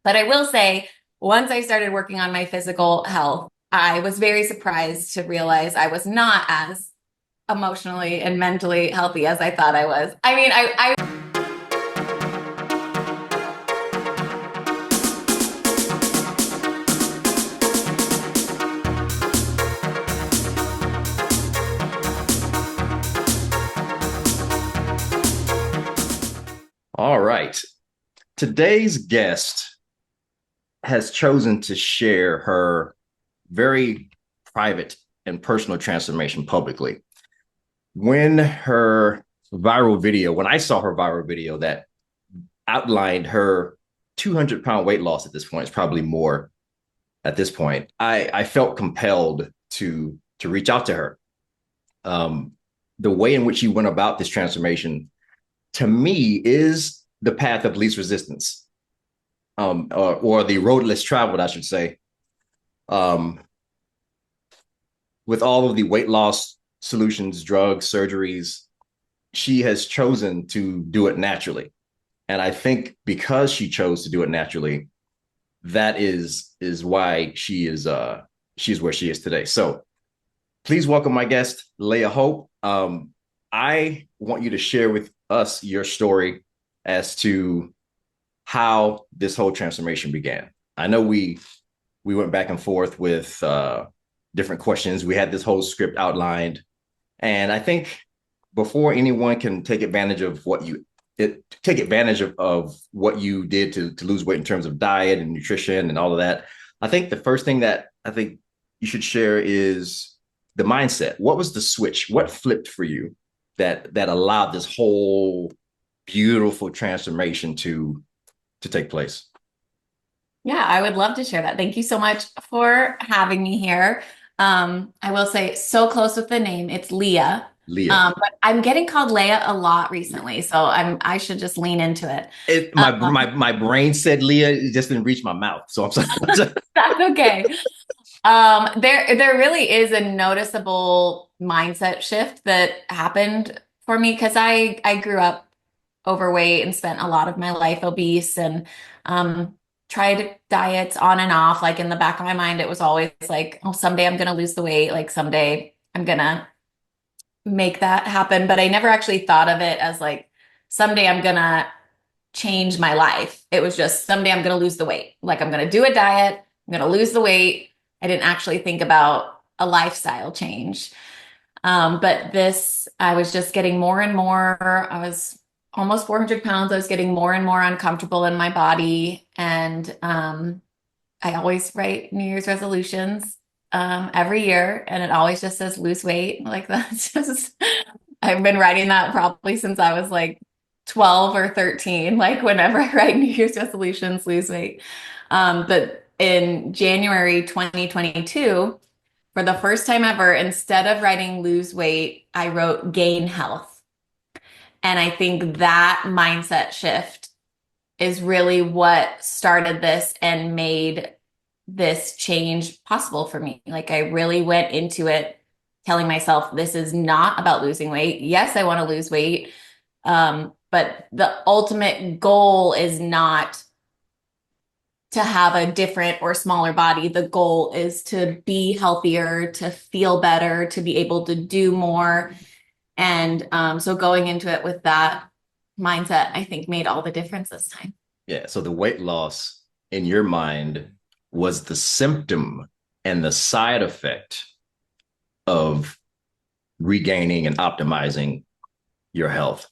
But I will say, once I started working on my physical health, I was very surprised to realize I was not as emotionally and mentally healthy as I thought I was. I mean, I All right. Today's guest has chosen to share her very private and personal transformation publicly. When I saw her viral video that outlined her 200-pound weight loss at this point, it's probably more at this point, I felt compelled to reach out to her. Um, the way in which she went about this transformation to me is the path of least resistance, or the road less traveled, I should say. Um, with all of the weight loss solutions, drugs, surgeries, she has chosen to do it naturally. And I think because she chose to do it naturally, that is why she's where she is today. So please welcome my guest, Leah Hope. I want you to share with us your story as to how this whole transformation began. I know we went back and forth with different questions. We had this whole script outlined, and I think before anyone can take advantage of what you did to lose weight in terms of diet and nutrition and all of that, I think the first thing that I think you should share is the mindset. What was the switch? What flipped for you that allowed this whole beautiful transformation to take place? yeah, I would love to share that. Thank you so much for having me here. I will say, so close with the name, it's Leah. Leah. But I'm getting called Leah a lot recently, so I should just lean into it. It, Um, my brain said Leah, it just didn't reach my mouth. So I'm sorry. that's okay. There really is a noticeable mindset shift that happened for me because I grew up overweight and spent a lot of my life obese and tried diets on and off. Like in the back of my mind, it was always like, oh, someday I'm gonna lose the weight. Like someday I'm gonna make that happen. But I never actually thought of it as like someday I'm gonna change my life. It was just someday I'm gonna lose the weight. Like I'm gonna do a diet, I'm gonna lose the weight. I didn't actually think about a lifestyle change. But this, I was just getting more and more. I was almost 400 pounds. I was getting more and more uncomfortable in my body. And I always write New Year's resolutions every year, and it always just says lose weight. Like that's just, I've been writing that probably since I was like 12 or 13. Like whenever I write New Year's resolutions, lose weight. But in January 2022, for the first time ever, instead of writing lose weight, I wrote gain health. And I think that mindset shift is really what started this and made this change possible for me. Like I really went into it telling myself, this is not about losing weight. Yes, I want to lose weight. But the ultimate goal is not to have a different or smaller body. The goal is to be healthier, to feel better, to be able to do more. And so going into it with that mindset, I think made all the difference this time. Yeah. So the weight loss in your mind was the symptom and the side effect of regaining and optimizing your health.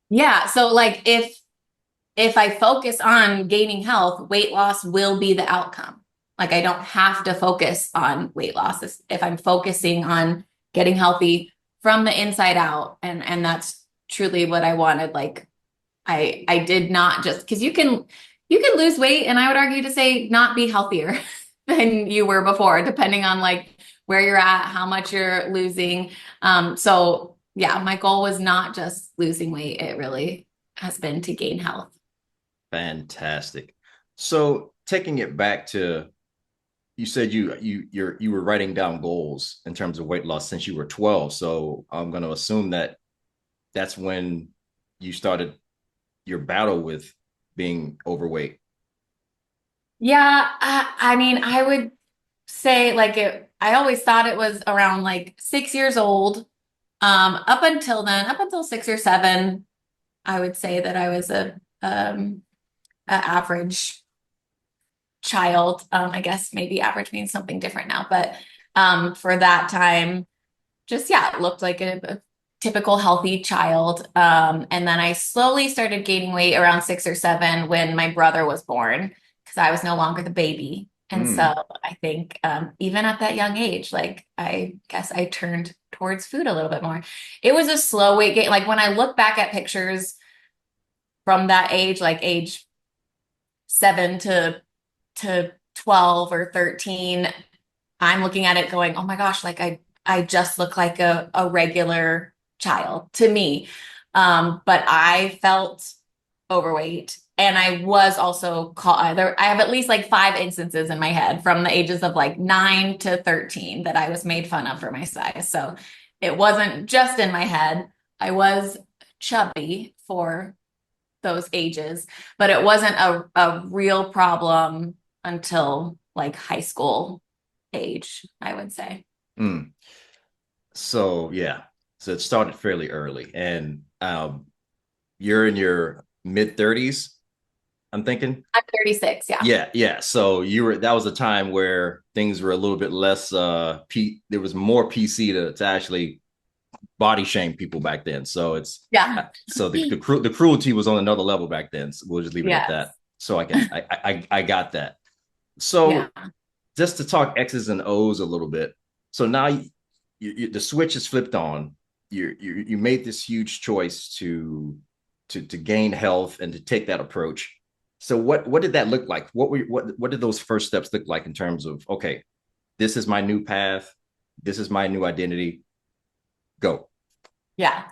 Yeah. So like if I focus on gaining health, weight loss will be the outcome. Like I don't have to focus on weight loss if I'm focusing on getting healthy from the inside out. And that's truly what I wanted. Like I did not just because you can lose weight and I would argue to say not be healthier than you were before, depending on like where you're at, how much you're losing. So yeah, my goal was not just losing weight. It really has been to gain health. Fantastic. So taking it back to, you said you were writing down goals in terms of weight loss since you were 12. So I'm going to assume that that's when you started your battle with being overweight. Yeah, I mean, I would say like I always thought it was around like 6 years old. Up until then, up until 6 or 7, I would say that I was a average child. I guess maybe average means something different now, but for that time, just yeah, it looked like a typical healthy child. And then I slowly started gaining weight around 6 or 7 when my brother was born because I was no longer the baby. And so Mm, I think even at that young age, like I guess I turned towards food a little bit more. It was a slow weight gain. Like when I look back at pictures from that age, like age 7 to 12 or 13, I'm looking at it going, oh my gosh, like I just look like a regular child to me. But I felt overweight. And I was also caught there. I have at least like 5 instances in my head from the ages of like 9 to 13 that I was made fun of for my size. So it wasn't just in my head. I was chubby for those ages, but it wasn't a real problem until like high school age, I would say. mm. So yeah, so it started fairly early, and you're in your mid 30s, I'm thinking. I'm 36, yeah. Yeah, yeah. So you were that was a time where things were a little bit less there was more PC to actually body shame people back then. So it's Yeah. so the cruelty was on another level back then. So we'll just leave it at Yes. that. So I got that. Yeah. So just to talk X's and O's a little bit. So now the switch is flipped on. You made this huge choice to gain health and to take that approach. So what did that look like? What did those first steps look like in terms of, okay, this is my new path, this is my new identity. Go. Yeah.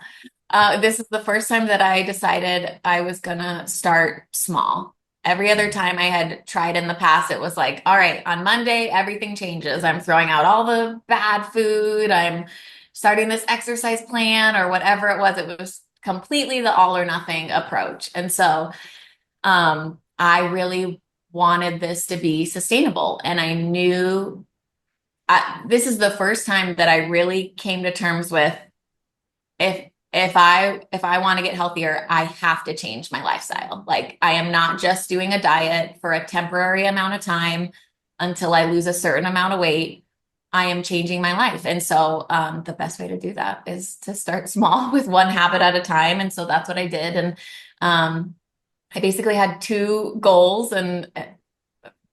This is the first time that I decided I was gonna start small. Every other time I had tried in the past, it was like, all right, on Monday, everything changes. I'm throwing out all the bad food. I'm starting this exercise plan or whatever it was. It was completely the all or nothing approach. And so I really wanted this to be sustainable. And I knew this is the first time that I really came to terms with if I want to get healthier, I have to change my lifestyle. Like I am not just doing a diet for a temporary amount of time until I lose a certain amount of weight. I am changing my life. And so the best way to do that is to start small with one habit at a time. And so that's what I did. And I basically had two goals and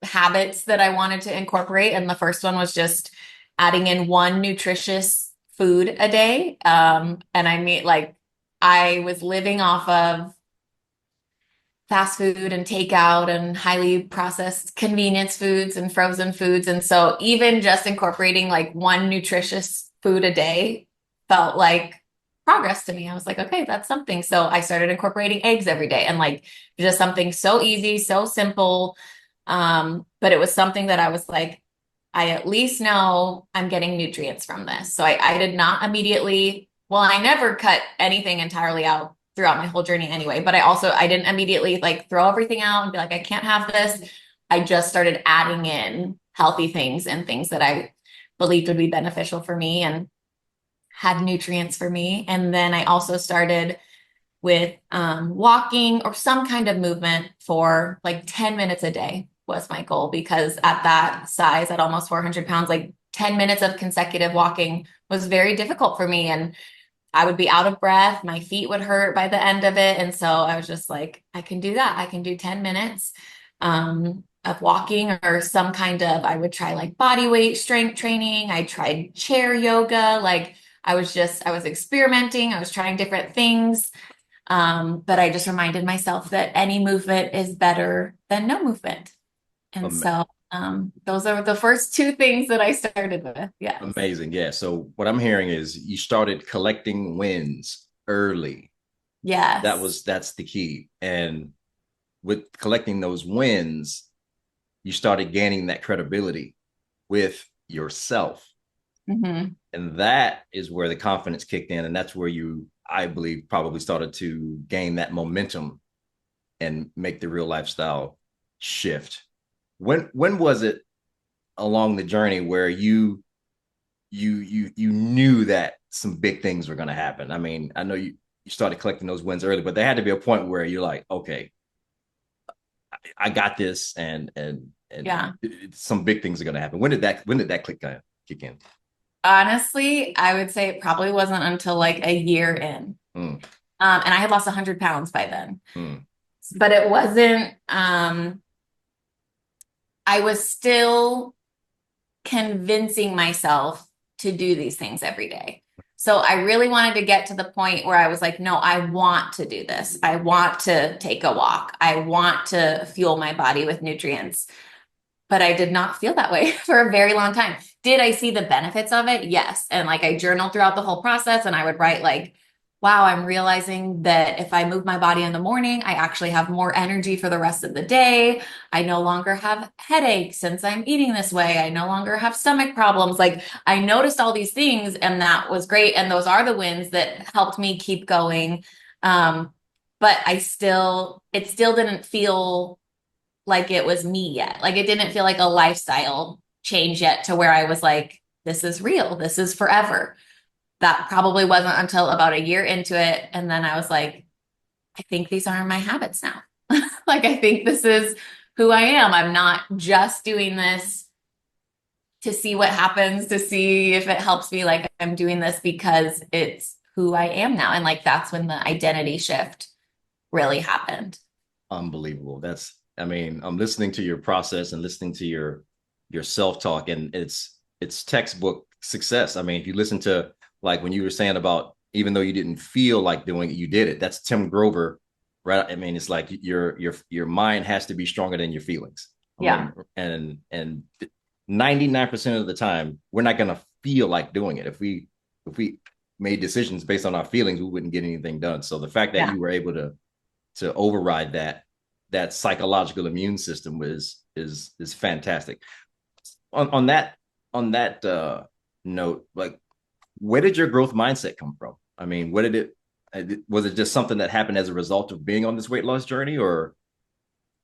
habits that I wanted to incorporate. And the first one was just adding in one nutritious food a day. And I mean, like, I was living off of fast food and takeout and highly processed convenience foods and frozen foods. And so even just incorporating like one nutritious food a day felt like progress to me. I was like, okay, that's something. So I started incorporating eggs every day and like just something so easy, so simple. But it was something that I was like, I at least know I'm getting nutrients from this. So I did not immediately, well, I never cut anything entirely out throughout my whole journey anyway, but I didn't immediately like throw everything out and be like, I can't have this. I just started adding in healthy things and things that I believed would be beneficial for me and had nutrients for me. And then I also started with walking or some kind of movement for like 10 minutes a day was my goal because at that size, at almost 400 pounds, like 10 minutes of consecutive walking was very difficult for me. And I would be out of breath. My feet would hurt by the end of it. And so I was just like, I can do that. I can do 10 minutes of walking or some kind of, I would try like body weight strength training. I tried chair yoga. Like I was experimenting. I was trying different things. But I just reminded myself that any movement is better than no movement. And so those are the first two things that I started with. Yes. Amazing. Yeah. So what I'm hearing is you started collecting wins early. Yes. That's the key. And with collecting those wins, you started gaining that credibility with yourself. Hmm. And that is where the confidence kicked in. And that's where you, I believe, probably started to gain that momentum and make the real lifestyle shift. when was it along the journey where you knew that some big things were going to happen? I mean, I know you started collecting those wins early, but there had to be a point where you're like, okay, I got this, and Yeah. some big things are going to happen. When did that click kick in? Honestly, I would say it probably wasn't until like a year in. Mm, And I had lost 100 pounds by then. mm, But it wasn't, I was still convincing myself to do these things every day. So I really wanted to get to the point where I was like, no, I want to do this. I want to take a walk. I want to fuel my body with nutrients. But I did not feel that way for a very long time. Did I see the benefits of it? Yes. And like I journaled throughout the whole process and I would write like, wow, I'm realizing that if I move my body in the morning, I actually have more energy for the rest of the day. I no longer have headaches since I'm eating this way. I no longer have stomach problems. Like I noticed all these things and that was great. And those are the wins that helped me keep going. Um, but it still didn't feel like it was me yet. Like it didn't feel like a lifestyle change yet to where I was like, this is real. This is forever. That probably wasn't until about a year into it. And then I was like, I think these are my habits now. Like, I think this is who I am. I'm not just doing this to see what happens, to see if it helps me. Like, I'm doing this because it's who I am now. And like, that's when the identity shift really happened. unbelievable. I mean, I'm listening to your process and listening to your self-talk, and it's textbook success. I mean, if you listen to, like, when you were saying about, even though you didn't feel like doing it, you did it. That's Tim Grover, right? I mean, it's like your mind has to be stronger than your feelings. I Yeah. mean, and 99% of the time, we're not gonna feel like doing it. If we made decisions based on our feelings, we wouldn't get anything done. So the fact that Yeah. you were able to override that psychological immune system is fantastic. On that note, like, where did your growth mindset come from? I mean, what did it was it just something that happened as a result of being on this weight loss journey, or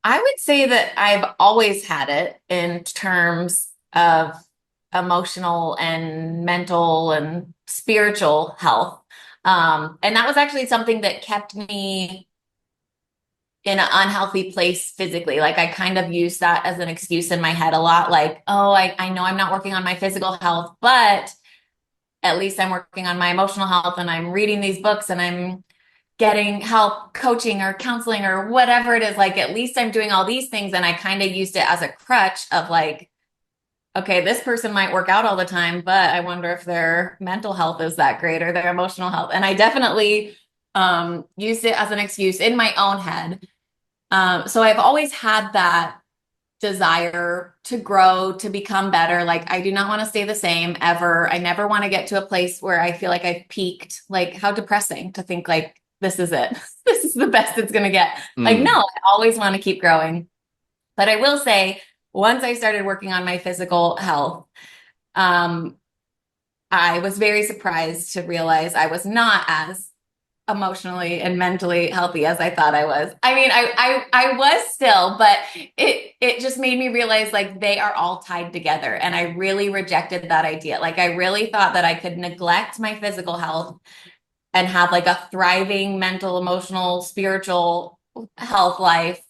I would say that I've always had it in terms of emotional and mental and spiritual health. And that was actually something that kept me in an unhealthy place physically. Like I kind of used that as an excuse in my head a lot, like, oh, I know I'm not working on my physical health, but at least I'm working on my emotional health and I'm reading these books and I'm getting help coaching or counseling or whatever it is. Like at least I'm doing all these things. And I kind of used it as a crutch of like, okay, this person might work out all the time, but I wonder if their mental health is that great or their emotional health. And I definitely used it as an excuse in my own head. So I've always had that desire to grow, to become better. Like I do not want to stay the same ever. I never want to get to a place where I feel like I've peaked. Like how depressing to think like this is it. This is the best it's going to get. Like no, mm, I always want to keep growing. But I will say once I started working on my physical health, um I was very surprised to realize I was not as emotionally and mentally healthy as I thought I was. I mean, I was still, but it just made me realize like they are all tied together. And I really rejected that idea. Like I really thought that I could neglect my physical health and have like a thriving mental, emotional, spiritual health life.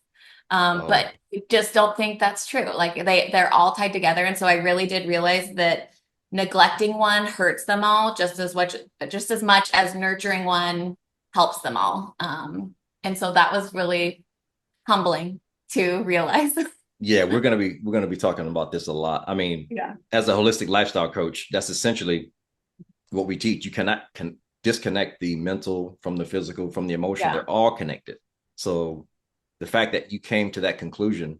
But oh, I just don't think that's true. Like they're all tied together. And so I really did realize that neglecting one hurts them all just as much as nurturing one helps them all. And so that was really humbling to realize. yeah, we're gonna be talking about this a lot. I mean, Yeah. as a holistic lifestyle coach, that's essentially what we teach. You cannot disconnect the mental from the physical from the emotional. Yeah. They're all connected. So the fact that you came to that conclusion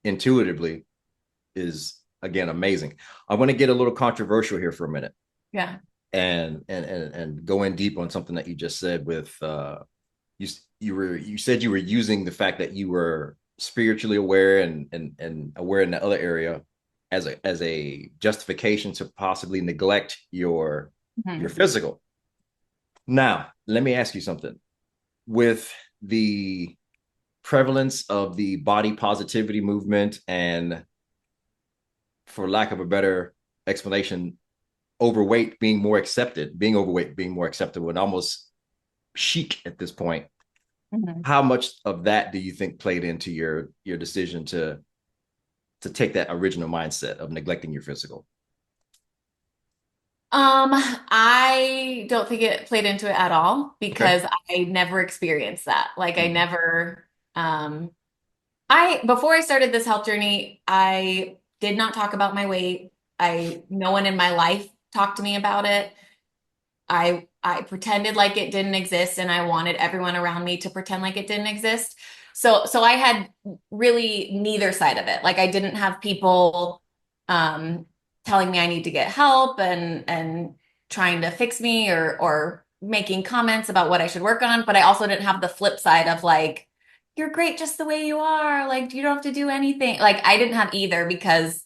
intuitively is, again, amazing. I want to get a little controversial here for a minute, Yeah. and go in deep on something that you just said with you said you were using the fact that you were spiritually aware and aware in the other area as a justification to possibly neglect your Mhm. physical. Now, let me ask you something. With the prevalence of the body positivity movement and, for lack of a better explanation, overweight being more accepted, being overweight being more acceptable and almost chic at this point. Mhm. How much of that do you think played into your decision to take that original mindset of neglecting your physical? I don't think it played into it at all Okay. because I never experienced that. Like I Mm-hmm. never, before I started this health journey, I did not talk about my weight. No one in my life talked to me about it. I pretended like it didn't exist and I wanted everyone around me to pretend like it didn't exist. So I had really neither side of it. Like I didn't have people um telling me I need to get help and trying to fix me or making comments about what I should work on, but I also didn't have the flip side of like you're great just the way you are. Like you don't have to do anything. Like I didn't have either because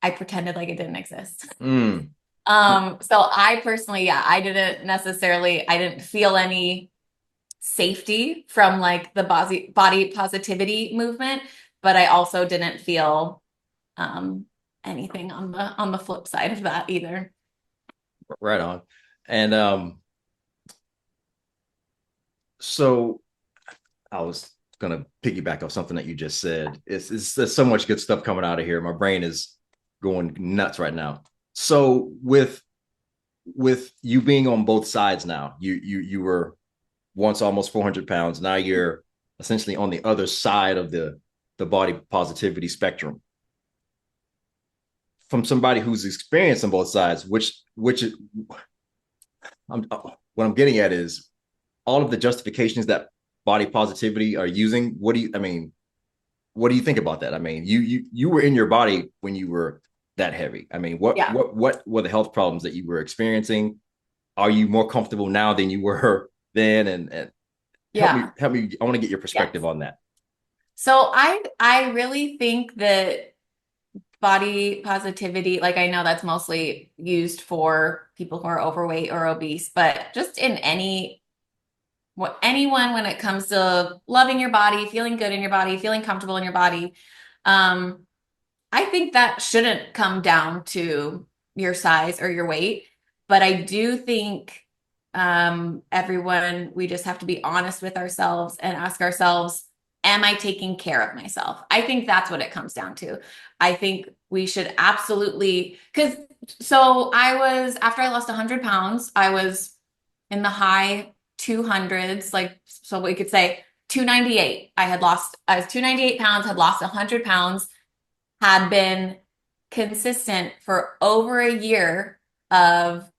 I pretended like it didn't exist. Mm. So I personally, yeah, I didn't feel any safety from like the body positivity movement, but I also didn't feel um anything on the flip side of that either. Right on. And so I was gonna piggyback off something that you just said. There's so much good stuff coming out of here. My brain is going nuts right now. So with you being on both sides now, you were once almost 400 pounds. Now you're essentially on the other side of the body positivity spectrum. From somebody who's experienced on both sides, which what I'm getting at is all of the justifications that body positivity are using. What do you think about that? I mean, you were in your body when you were that heavy. I mean, Yeah. what were the health problems that you were experiencing? Are you more comfortable now than you were then? And Yeah. help me. I want to get your Yes. perspective on that. So I really think that body positivity, like I know that's mostly used for people who are overweight or obese, but just in anyone when it comes to loving your body, feeling good in your body, feeling comfortable in your body, um, I think that shouldn't come down to your size or your weight. But I do think everyone, we just have to be honest with ourselves and ask ourselves, am I taking care of myself? I think that's what it comes down to. I think we should absolutely, because after I lost 100 pounds, I was in the high 200s, like, so we could say 298. I was 298 pounds, had lost 100 pounds, had been consistent for over a year of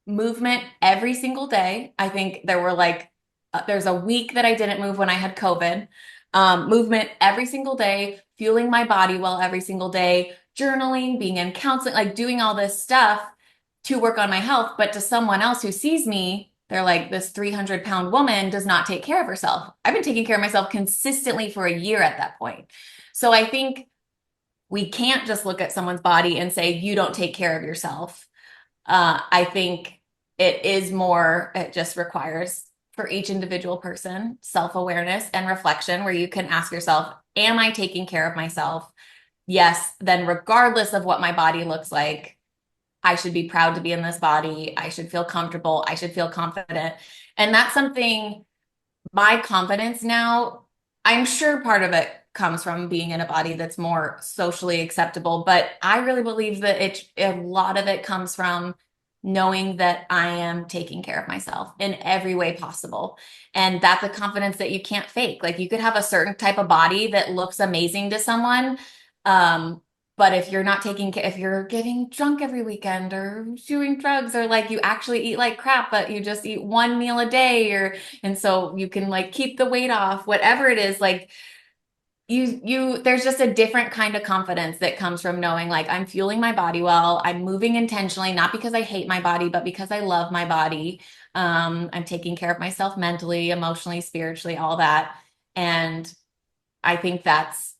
movement every single day. I think there's a week that I didn't move when I had COVID. Movement every single day, fueling my body well every single day, journaling, being in counseling, like doing all this stuff to work on my health. But to someone else who sees me, they're like, this 300-pound woman does not take care of herself. I've been taking care of myself consistently for a year at that point. So I think we can't just look at someone's body and say, you don't take care of yourself. I think it just requires for each individual person self-awareness and reflection where you can ask yourself, am I taking care of myself? Yes, then regardless of what my body looks like, I should be proud to be in this body. I should feel comfortable. I should feel confident. And that's something my confidence now, I'm sure part of it comes from being in a body that's more socially acceptable, but I really believe that a lot of it comes from knowing that I am taking care of myself in every way possible. And that's a confidence that you can't fake. Like you could have a certain type of body that looks amazing to someone. But if you're not if you're getting drunk every weekend or doing drugs or like you actually eat like crap, but you just eat one meal a day and so you can like keep the weight off, whatever it is, like there's just a different kind of confidence that comes from knowing like I'm fueling my body well, I'm moving intentionally, not because I hate my body, but because I love my body. I'm taking care of myself mentally, emotionally, spiritually, all that. And I think that's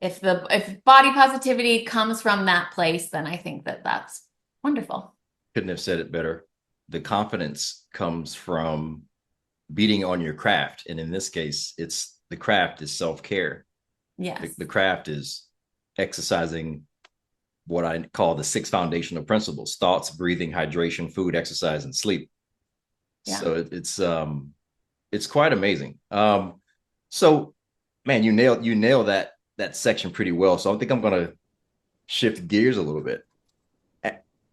if body positivity comes from that place, then I think that that's wonderful. Couldn't have said it better. The confidence comes from beating on your craft, and in this case, it's the craft is self-care. Yes. The craft is exercising what I call the six foundational principles: thoughts, breathing, hydration, food, exercise, and sleep. Yeah. So it's quite amazing. So man, you nailed that section pretty well. So I think I'm gonna shift gears a little bit.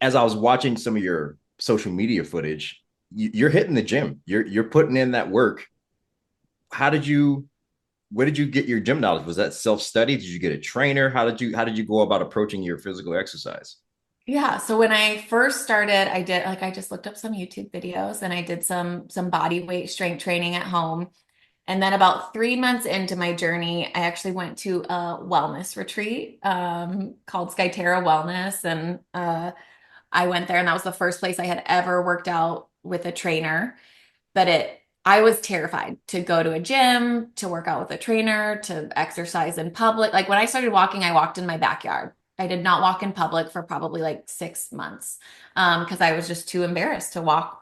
As I was watching some of your social media footage, you're hitting the gym. You're putting in that work. How did you where did you get your gym knowledge? Was that self-study? Did you get a trainer? How did you go about approaching your physical exercise? Yeah, so when I first started, I just looked up some YouTube videos and I did some body weight strength training at home. And then about 3 months into my journey, I actually went to a wellness retreat called Skyterra Wellness. And I went there, and that was the first place I had ever worked out with a trainer. But I was terrified to go to a gym, to work out with a trainer, to exercise in public. Like when I started walking, I walked in my backyard. I did not walk in public for probably like 6 months because I was just too embarrassed to walk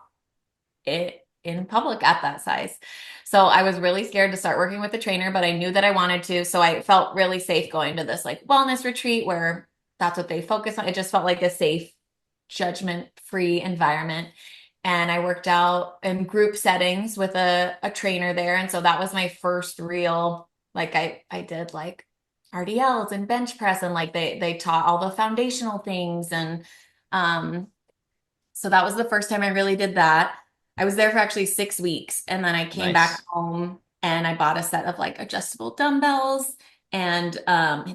it in public at that size. So I was really scared to start working with a trainer, but I knew that I wanted to. So I felt really safe going to this like wellness retreat where that's what they focus on. It just felt like a safe, judgment-free environment. And I worked out in group settings with a trainer there. And so that was my first real, like I did like RDLs and bench press and like they taught all the foundational things and so that was the first time I really did that. I was there for actually 6 weeks and then I came back Nice. home and I bought a set of like adjustable dumbbells. And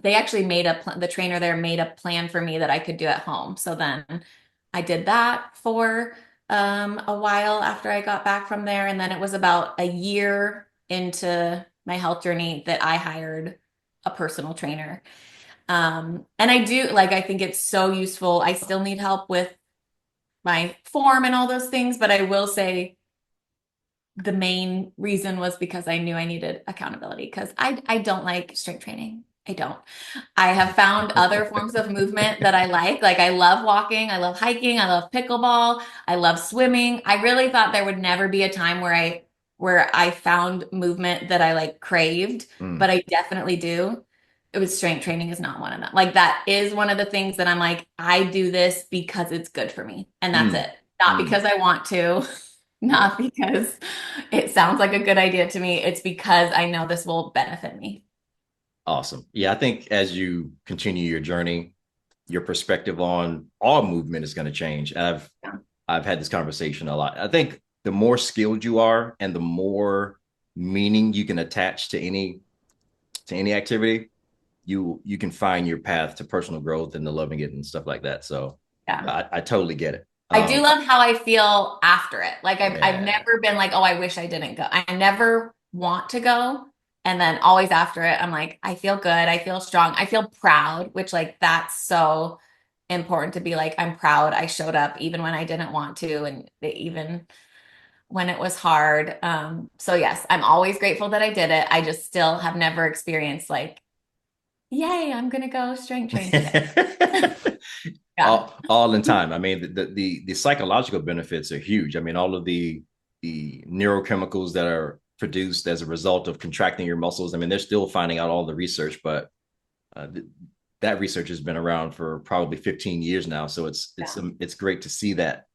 they actually the trainer there made a plan for me that I could do at home. So then I did that for a while after I got back from there. And then it was about a year into my health journey that I hired a personal trainer. And I do like, I think it's so useful. I still need help with my form and all those things. But I will say the main reason was because I knew I needed accountability because I don't like strength training. I don't. I have found other forms of movement that I like. Like I love walking, I love hiking, I love pickleball, I love swimming. I really thought there would never be a time where I found movement that I like craved, Mm, but I definitely do. It was strength training is not one of them. Like that is one of the things that I'm like, I do this because it's good for me. And that's mm, it. Not mm. because I want to, Yeah. not because it sounds like a good idea to me. It's because I know this will benefit me. Awesome. Yeah, I think as you continue your journey, your perspective on all movement is going to change. Yeah. I've had this conversation a lot. I think the more skilled you are and the more meaning you can attach to any activity, you can find your path to personal growth and to loving it and stuff like that. So Yeah. I totally get it. I do love how I feel after it. Like I've Yeah. never been like, oh, I wish I didn't go. I never want to go. And then always after it, I'm like, I feel good. I feel strong. I feel proud, which like that's so important to be like, I'm proud I showed up even when I didn't want to and even when it was hard. So yes, I'm always grateful that I did it. I just still have never experienced like, yay, I'm gonna go strength train today. Yeah. All in time. I mean, the psychological benefits are huge. I mean, all of the neurochemicals that are produced as a result of contracting your muscles. I mean, they're still finding out all the research, but uh, th- that research has been around for probably 15 years now. So Yeah. it's great to see that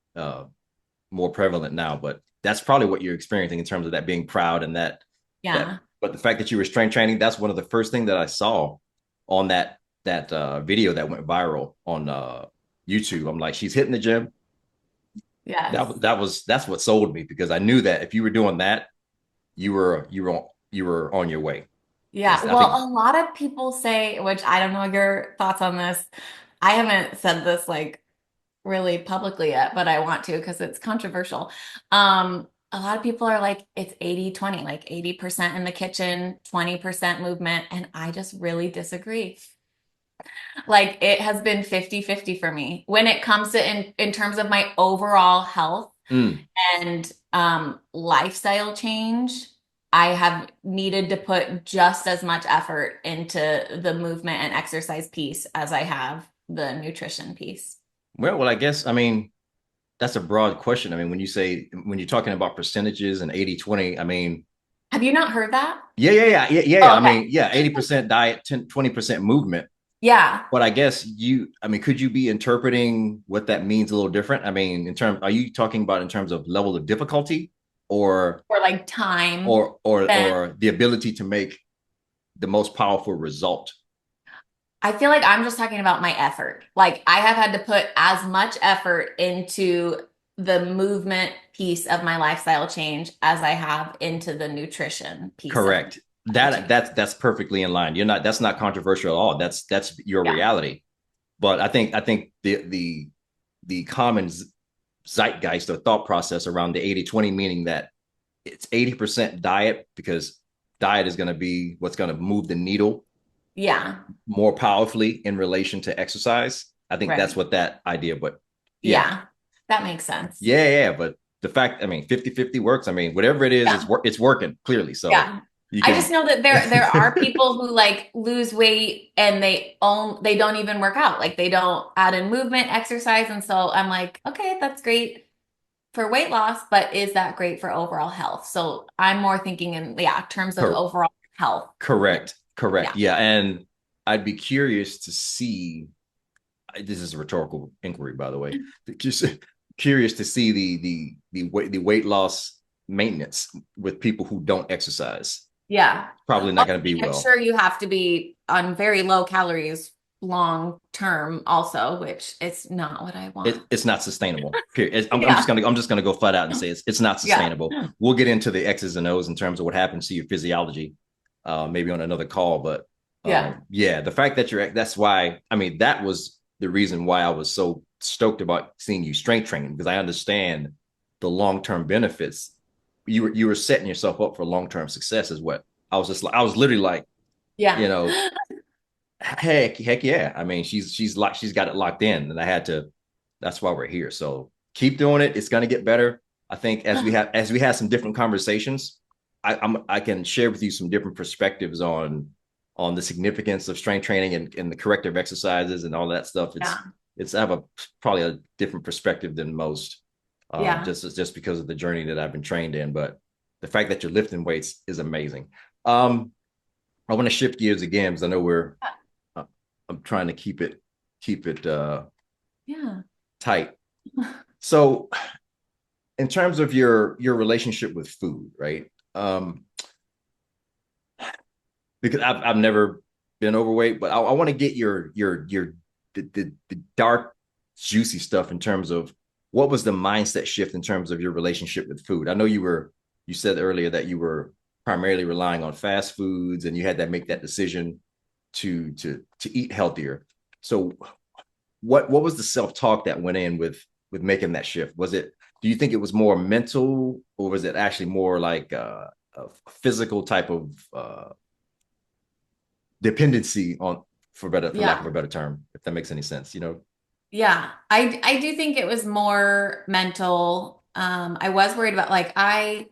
more prevalent now. But that's probably what you're experiencing in terms of that being proud and that. Yeah. But the fact that you were strength training, that's one of the first things that I saw on that video that went viral on YouTube. I'm like, she's hitting the gym. Yes. That's what sold me because I knew that if you were doing that, you were on your way. Yeah. I think Well, a lot of people say, which I don't know your thoughts on this. I haven't said this like really publicly yet, but I want to because it's controversial. A lot of people are like, it's 80-20, like 80% in the kitchen, 20% movement. And I just really disagree. Like it has been 50-50 for me when it comes to in terms of my overall health mm, and lifestyle change. I have needed to put just as much effort into the movement and exercise piece as I have the nutrition piece. well, I guess I mean that's a broad question. I mean, when you're talking about percentages and 80-20, I mean, Have you not heard that? Yeah. Oh, I okay. mean, yeah, 80% diet, 10, 20% movement. Yeah. But I guess I mean, could you be interpreting what that means a little different? I mean, are you talking about in terms of level of difficulty or Or like time spent. or the ability to make the most powerful result? I feel like I'm just talking about my effort. Like I have had to put as much effort into the movement piece of my lifestyle change as I have into the nutrition piece of Correct. my change. That's perfectly in line. You're not That's not controversial at all. That's your Yeah. reality. But I think the common zeitgeist or thought process around the 80-20, meaning that it's 80% diet because diet is going to be what's going to move the needle Yeah. more powerfully in relation to exercise. I think that's Right. what that idea, but yeah, Yeah. That makes sense. yeah. But the fact, I mean, 50-50 works. I mean, whatever it is, Yeah. it's working clearly. So Yeah. you I just can, know that there are people who like lose weight and they don't even work out. Like they don't add in movement, exercise. And so I'm like, okay, that's great for weight loss, but is that great for overall health? So I'm more thinking in, yeah, terms of cor- overall health. correct. Yeah. Yeah. And I'd be curious to see, this is a rhetorical inquiry, by the way, just curious to see the weight loss maintenance with people who don't exercise. Yeah. Probably Well, not going to be I'm well. sure you have to be on very low calories long term also, which is not what I want. It's not sustainable. Period. Yeah. I'm just gonna go flat out and say it's not Yeah. sustainable. We'll get into the X's and O's in terms of what happens to your physiology, maybe on another call. But Yeah. yeah, the fact that that's why, I mean, that was the reason why I was so stoked about seeing you strength training, because I understand the long term benefits. You were setting yourself up for long term success, is what I was just like. I was literally like, Yeah. you know, heck yeah. I mean, she's got it locked in, and I had to. That's why we're here. So keep doing it. It's gonna get better. I think as we have some different conversations, I can share with you some different perspectives on the significance of strength training and the corrective exercises and all that stuff. Yeah. It's I have a probably a different perspective than most, Yeah. just because of the journey that I've been trained in. But the fact that you're lifting weights is amazing. Um, I want to shift gears again because I know uh, I'm trying to keep it Yeah. tight. So, in terms of your relationship with food, right? Because I've never been overweight, but I want to get the dark, juicy stuff in terms of what was the mindset shift in terms of your relationship with food. I know you said earlier that you were primarily relying on fast foods and you had to make that decision to eat healthier. So what was the self-talk that went in with making that shift? Was it, do you think it was more mental, or was it actually more like a physical type of dependency on, for lack of Yeah. a better term, if that makes any sense, you know? Yeah. I do think it was more mental. I was worried about like I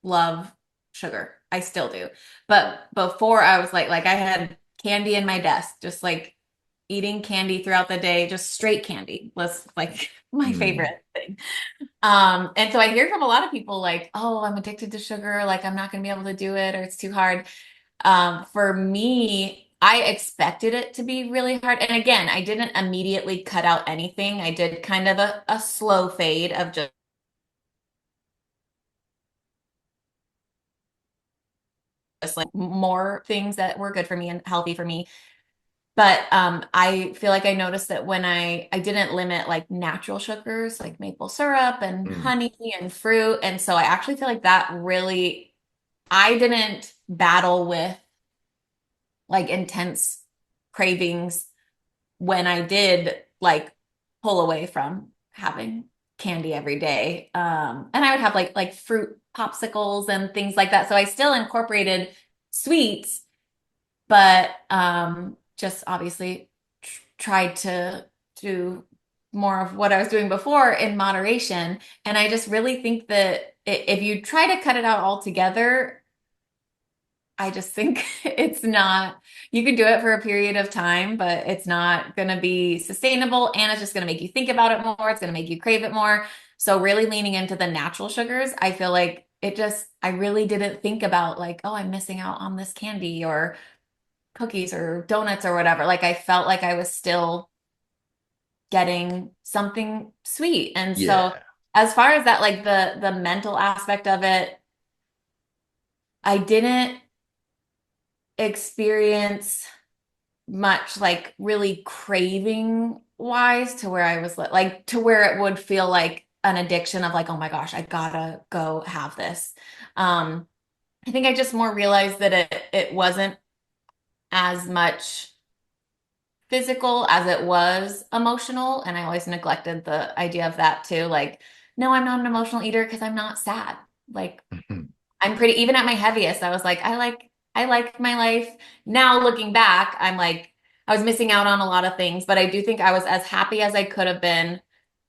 love sugar. I still do. But before I was like I had candy in my desk, just like eating candy throughout the day, just straight candy was like my Mm, favorite thing. And so I hear from a lot of people like, oh, I'm addicted to sugar, like I'm not gonna be able to do it or it's too hard. For me, I expected it to be really hard. And again, I didn't immediately cut out anything. I did kind of a slow fade of just like more things that were good for me and healthy for me. But I feel like I noticed that when I didn't limit like natural sugars like maple syrup and mm, honey and fruit. And so I actually feel like that really I didn't battle with like intense cravings when I did like pull away from having candy every day. And I would have like fruit popsicles and things like that. So I still incorporated sweets, but just obviously tried to do more of what I was doing before in moderation. And I just really think that if you try to cut it out altogether, I just think it's not, you can do it for a period of time, but it's not going to be sustainable. And it's just going to make you think about it more. It's going to make you crave it more. So, really leaning into the natural sugars, I feel like I really didn't think about like, oh, I'm missing out on this candy or cookies or donuts or whatever. Like I felt like I was still getting something sweet. And so Yeah. as far as that, like the mental aspect of it, I didn't experience much like really craving wise to where I was like to where it would feel like an addiction of like, oh my gosh, I gotta go have this. Um, I think I just more realized that it wasn't as much physical as it was emotional. And I always neglected the idea of that too. Like, no, I'm not an emotional eater because I'm not sad. Like, I'm pretty, even at my heaviest, I was like, I like my life. Now looking back, I'm like, I was missing out on a lot of things, but I do think I was as happy as I could have been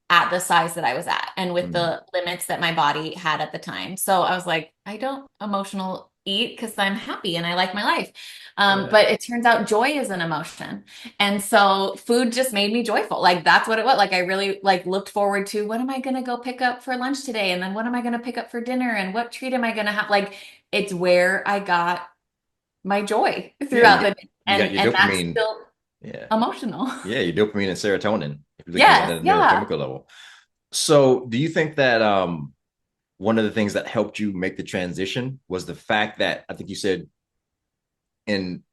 at the size that I was at and with Mm. the limits that my body had at the time. So I was like, I don't emotional eat because I'm happy and I like my life. Yeah. But it turns out joy is an emotion. And so food just made me joyful. Like that's what it was. Like I really like looked forward to what am I going to go pick up for lunch today? And then what am I going to pick up for dinner? And what treat am I going to have? Like it's where I got my joy Yeah, throughout the day. you got your And that's dopamine. still Yeah. emotional. Yeah, your dopamine and serotonin, if you're looking at Yes, it at a yeah. neurochemical level. So do you think that one of the things that helped you make the transition was the fact that I think you said in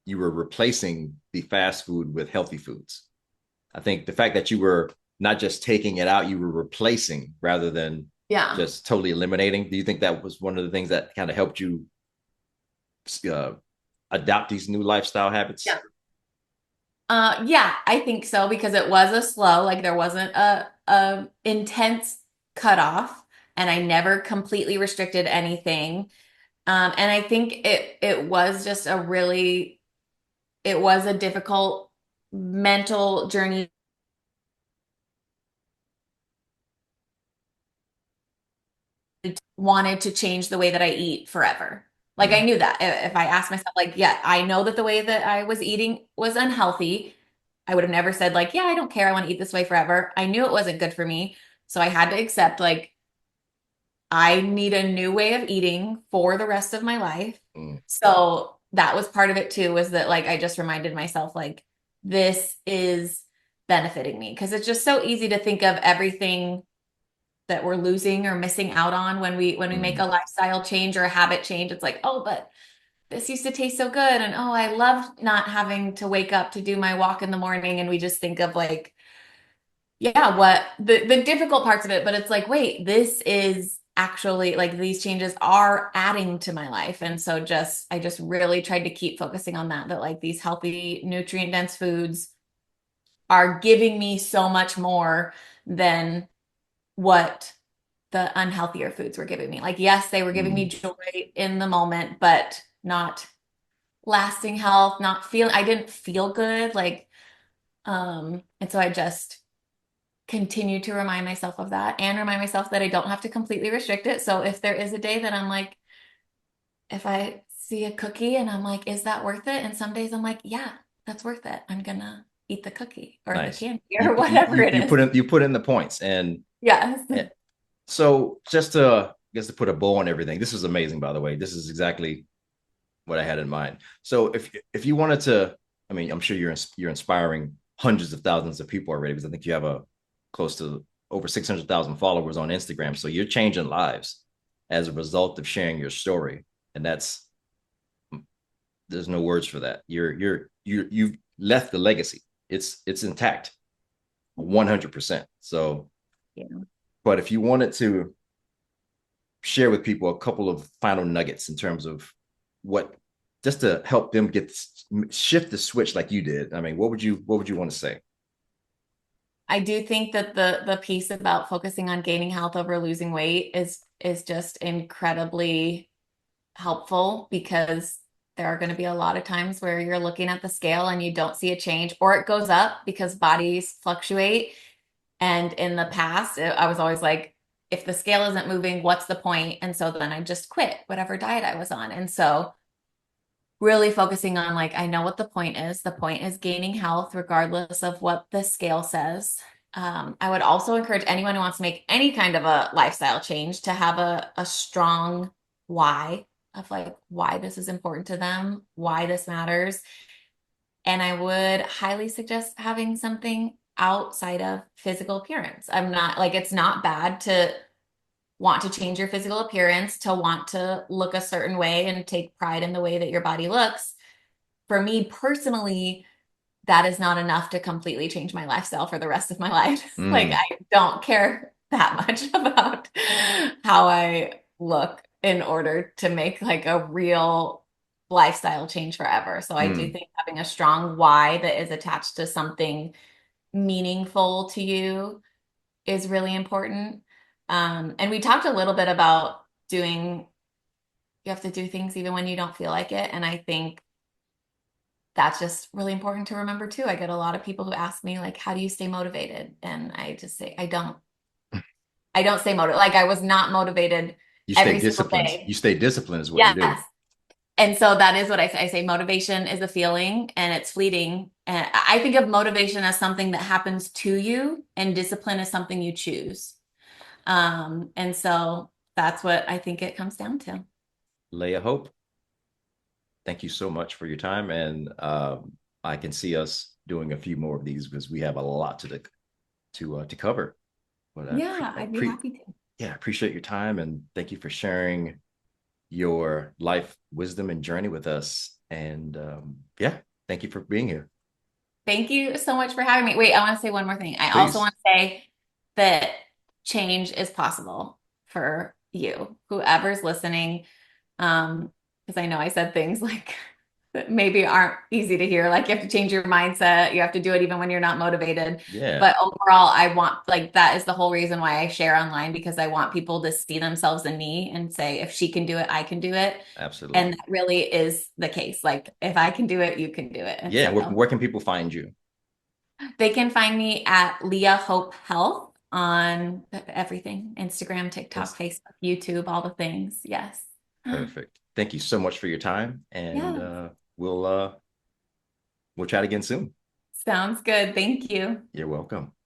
you were replacing the fast food with healthy foods. I think the fact that you were not just taking it out, you were replacing rather than Yeah. just totally eliminating. Do you think that was one of the things that kind of helped you uh, adopt these new lifestyle Yeah. habits? Yeah, I think so because it was a slow, like there wasn't a intense cutoff, and I never completely restricted anything. And I think it was just a really it was a difficult mental journey. Wanted to change the way that I eat forever. Like I Mm, knew that if I asked myself, like, yeah, I know that the way that I was eating was unhealthy. I would have never said like, yeah, I don't care. I want to eat this way forever. I knew it wasn't good for me. So I had to accept like I need a new way of eating for the rest of my life. mm, So that was part of it too, was that like I just reminded myself like this is benefiting me because it's just so easy to think of everything that we're losing or missing out on when we make mm, a lifestyle change or a habit change. It's like, oh, but this used to taste so good. And oh, I love not having to wake up to do my walk in the morning. And we just think of like, yeah, what the difficult parts of it, but it's like, wait, this is actually like these changes are adding to my life. And so just I just really tried to keep focusing on that like these healthy, nutrient dense foods are giving me so much more than what the unhealthier foods were giving me. Like, yes, they were giving me mm. joy in the moment, but not lasting health, not feel I didn't feel good. Like, and so I just continue to remind myself of that and remind myself that I don't have to completely restrict it. So if there is a day that I'm like, if I see a cookie and I'm like, is that worth it? And some days I'm like, yeah, that's worth it. I'm gonna eat the cookie or the Nice. candy You or put you, whatever you it you is. put in the points, and Yes. so just to I guess to put a bow on everything. This is amazing, by the way. This is exactly what I had in mind. So if you wanted to, I mean, I'm sure you're inspiring hundreds of thousands of people already because I think you have a close to over 600,000 followers on Instagram. So you're changing lives as a result of sharing your story, and that's there's no words for that. You've left the legacy. It's intact, 100%. So, Yeah. but if you wanted to share with people a couple of final nuggets in terms of what just to help them get shift the switch like you did. I mean, what would you want to say? I do think that the piece about focusing on gaining health over losing weight is just incredibly helpful because there are going to be a lot of times where you're looking at the scale and you don't see a change or it goes up because bodies fluctuate. And in the past, I was always like, if the scale isn't moving, what's the point? And so then I just quit whatever diet I was on. And so really focusing on like, I know what the point is. The point is gaining health regardless of what the scale says. I would also encourage anyone who wants to make any kind of a lifestyle change to have a strong why of like why this is important to them, why this matters. And I would highly suggest having something outside of physical appearance. I'm not like, it's not bad to want to change your physical appearance, to want to look a certain way and take pride in the way that your body looks. For me personally, that is not enough to completely change my lifestyle for the rest of my life. Like, Mm, I don't care that much about how I look in order to make like a real lifestyle change forever. So I do mm, think having a strong why that is attached to something meaningful to you is really important. And we talked a little bit about doing, you have to do things even when you don't feel like it. And I think that's just really important to remember too. I get a lot of people who ask me like, how do you stay motivated? And I just say, I don't stay motivated. Like I was not motivated you stay every single disciplined. You day. stay disciplined is what you do. Yes. And so that is what I say. I say motivation is a feeling and it's fleeting. And I think of motivation as something that happens to you, and discipline is something you choose. And so that's what I think it comes down to. Leah Hope, thank you so much for your time. And I can see us doing a few more of these because we have a lot to cover. But Yeah, I'd be happy to. yeah, appreciate your time and thank you for sharing your life wisdom and journey with us. And yeah, thank you for being here. Thank you so much for having me. Wait, I want to say one more thing. I also Please. want to say that change is possible for you, whoever's listening. Because I know I said things like that maybe aren't easy to hear. Like you have to change your mindset. You have to do it even when you're not motivated. Yeah, But overall, I want like that is the whole reason why I share online because I want people to see themselves in me and say, if she can do it, I can do it. And absolutely. that really is the case. Like if I can do it, you can do it. And Yeah, so where can people find you? they can find me at Leah Hope Health on everything, Instagram, TikTok, It's Facebook, YouTube, all the things. Yes. perfect. Thank you so much for your time, and Yeah. we'll chat again soon. Sounds good. Thank you. You're welcome.